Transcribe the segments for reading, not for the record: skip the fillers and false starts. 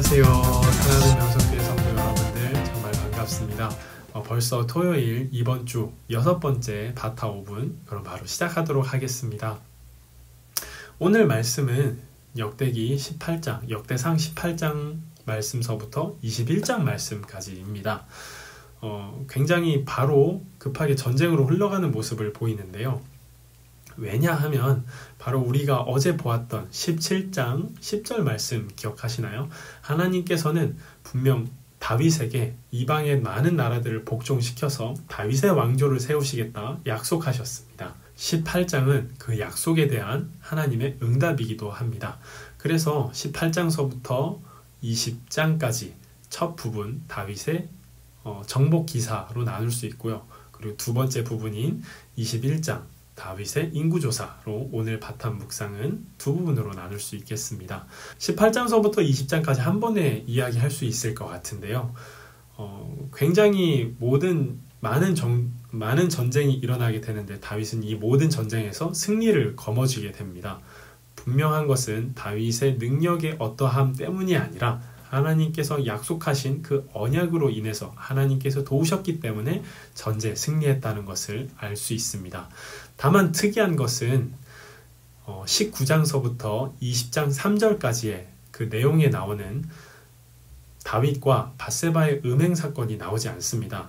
안녕하세요. 사랑하는 명성교회 성도 여러분들 정말 반갑습니다. 벌써 토요일 이번 주 6번째 바타 5분 그럼 바로 시작하도록 하겠습니다. 오늘 말씀은 역대기 18장, 역대상 18장 말씀서부터 21장 말씀까지입니다. 굉장히 바로 급하게 전쟁으로 흘러가는 모습을 보이는데요. 왜냐하면 바로 우리가 어제 보았던 17장 10절 말씀 기억하시나요? 하나님께서는 분명 다윗에게 이방의 많은 나라들을 복종시켜서 다윗의 왕조를 세우시겠다 약속하셨습니다. 18장은 그 약속에 대한 하나님의 응답이기도 합니다. 그래서 18장서부터 20장까지 첫 부분 다윗의 정복 기사로 나눌 수 있고요. 그리고 두 번째 부분인 21장 다윗의 인구조사로 오늘 바탕 묵상은 두 부분으로 나눌 수 있겠습니다. 18장서부터 20장까지 한 번에 이야기할 수 있을 것 같은데요. 굉장히 많은 전쟁이 일어나게 되는데 다윗은 이 모든 전쟁에서 승리를 거머쥐게 됩니다. 분명한 것은 다윗의 능력의 어떠함 때문이 아니라 하나님께서 약속하신 그 언약으로 인해서 하나님께서 도우셨기 때문에 전쟁에 승리했다는 것을 알 수 있습니다. 다만 특이한 것은 19장서부터 20장 3절까지의 그 내용에 나오는 다윗과 밧세바의 음행 사건이 나오지 않습니다.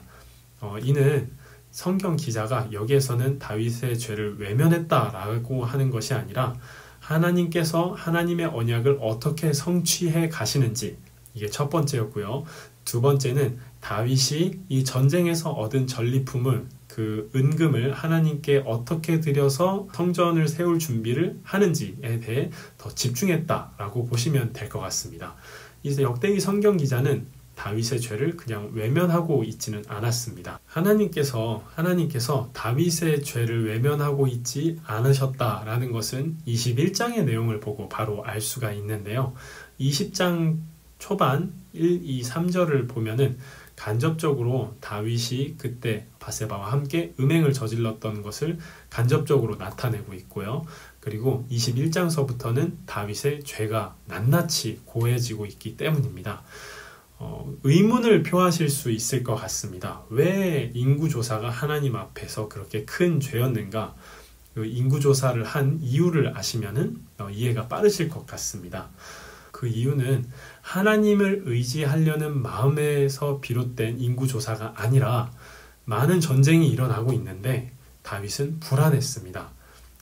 이는 성경 기자가 여기에서는 다윗의 죄를 외면했다라고 하는 것이 아니라 하나님께서 하나님의 언약을 어떻게 성취해 가시는지, 이게 첫 번째였고요. 두 번째는 다윗이 이 전쟁에서 얻은 전리품을, 그 은금을 하나님께 어떻게 드려서 성전을 세울 준비를 하는지에 대해 더 집중했다라고 보시면 될 것 같습니다. 이제 역대기 성경 기자는 다윗의 죄를 그냥 외면하고 있지는 않았습니다. 하나님께서 다윗의 죄를 외면하고 있지 않으셨다라는 것은 21장의 내용을 보고 바로 알 수가 있는데요. 20장 초반 1, 2, 3절을 보면은 간접적으로 다윗이 그때 밧세바와 함께 음행을 저질렀던 것을 간접적으로 나타내고 있고요. 그리고 21장서부터는 다윗의 죄가 낱낱이 고해지고 있기 때문입니다. 의문을 표하실 수 있을 것 같습니다. 왜 인구조사가 하나님 앞에서 그렇게 큰 죄였는가? 그 인구조사를 한 이유를 아시면은 이해가 빠르실 것 같습니다. 그 이유는 하나님을 의지하려는 마음에서 비롯된 인구조사가 아니라 많은 전쟁이 일어나고 있는데 다윗은 불안했습니다.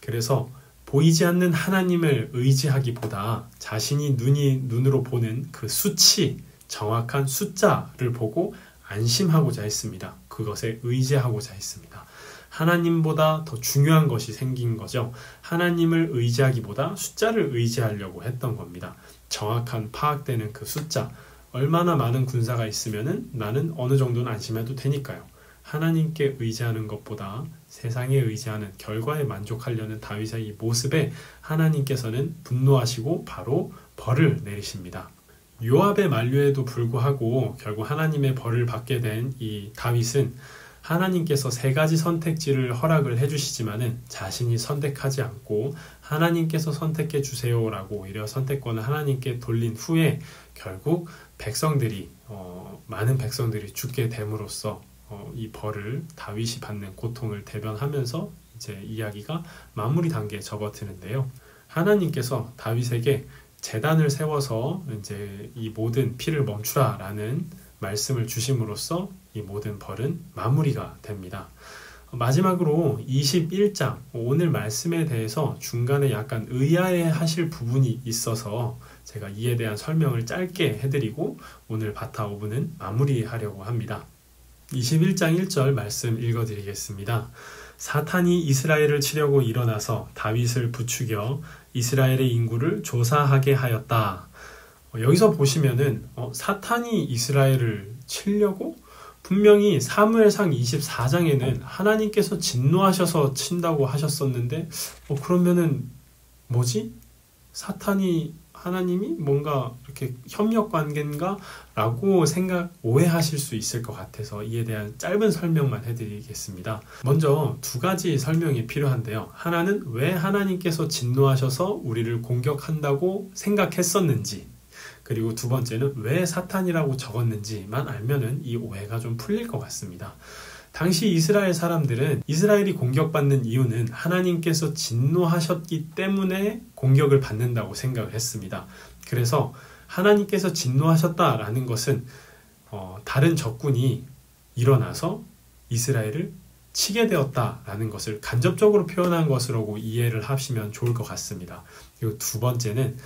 그래서 보이지 않는 하나님을 의지하기보다 자신이 눈으로 보는 그 수치, 정확한 숫자를 보고 안심하고자 했습니다. 그것에 의지하고자 했습니다. 하나님보다 더 중요한 것이 생긴 거죠. 하나님을 의지하기보다 숫자를 의지하려고 했던 겁니다. 정확한 파악되는 그 숫자, 얼마나 많은 군사가 있으면은 나는 어느 정도는 안심해도 되니까요. 하나님께 의지하는 것보다 세상에 의지하는 결과에 만족하려는 다윗의 이 모습에 하나님께서는 분노하시고 바로 벌을 내리십니다. 요압의 만류에도 불구하고 결국 하나님의 벌을 받게 된 이 다윗은 하나님께서 세 가지 선택지를 허락을 해주시지만은 자신이 선택하지 않고 하나님께서 선택해 주세요라고 오히려 선택권을 하나님께 돌린 후에 결국 많은 백성들이 죽게 됨으로써 이 벌을 다윗이 받는 고통을 대변하면서 이제 이야기가 마무리 단계에 접어드는데요. 하나님께서 다윗에게 제단을 세워서 이제 이 모든 피를 멈추라라는 말씀을 주심으로써 이 모든 벌은 마무리가 됩니다. 마지막으로 21장, 오늘 말씀에 대해서 중간에 약간 의아해 하실 부분이 있어서 제가 이에 대한 설명을 짧게 해드리고 오늘 바타 5분은 마무리하려고 합니다. 21장 1절 말씀 읽어드리겠습니다. 사탄이 이스라엘을 치려고 일어나서 다윗을 부추겨 이스라엘의 인구를 조사하게 하였다. 여기서 보시면은 사탄이 이스라엘을 치려고? 분명히 사무엘상 24장에는 하나님께서 진노하셔서 친다고 하셨었는데 그러면은 뭐지? 하나님이 뭔가 이렇게 협력 관계인가? 라고 오해하실 수 있을 것 같아서 이에 대한 짧은 설명만 해드리겠습니다. 먼저 두 가지 설명이 필요한데요. 하나는 왜 하나님께서 진노하셔서 우리를 공격한다고 생각했었는지, 그리고 두 번째는 왜 사탄이라고 적었는지만 알면은 이 오해가 좀 풀릴 것 같습니다. 당시 이스라엘 사람들은 이스라엘이 공격받는 이유는 하나님께서 진노하셨기 때문에 공격을 받는다고 생각을 했습니다. 그래서 하나님께서 진노하셨다라는 것은 다른 적군이 일어나서 이스라엘을 치게 되었다라는 것을 간접적으로 표현한 것으로 이해를 하시면 좋을 것 같습니다. 그리고 두 번째는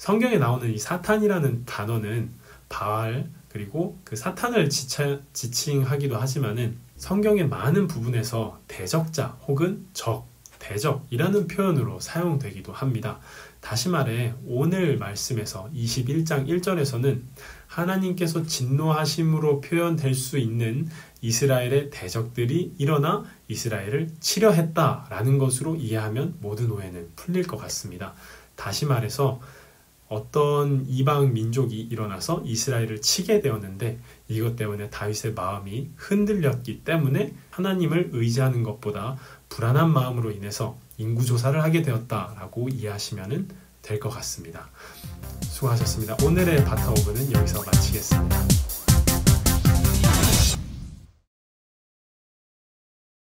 성경에 나오는 이 사탄이라는 단어는 바알 그리고 그 사탄을 지칭하기도 하지만은 성경의 많은 부분에서 대적자 혹은 적, 대적이라는 표현으로 사용되기도 합니다. 다시 말해 오늘 말씀에서 21장 1절에서는 하나님께서 진노하심으로 표현될 수 있는 이스라엘의 대적들이 일어나 이스라엘을 치려 했다라는 것으로 이해하면 모든 오해는 풀릴 것 같습니다. 다시 말해서 어떤 이방 민족이 일어나서 이스라엘을 치게 되었는데 이것 때문에 다윗의 마음이 흔들렸기 때문에 하나님을 의지하는 것보다 불안한 마음으로 인해서 인구조사를 하게 되었다라고 이해하시면 될 것 같습니다. 수고하셨습니다. 오늘의 바타오브는 여기서 마치겠습니다.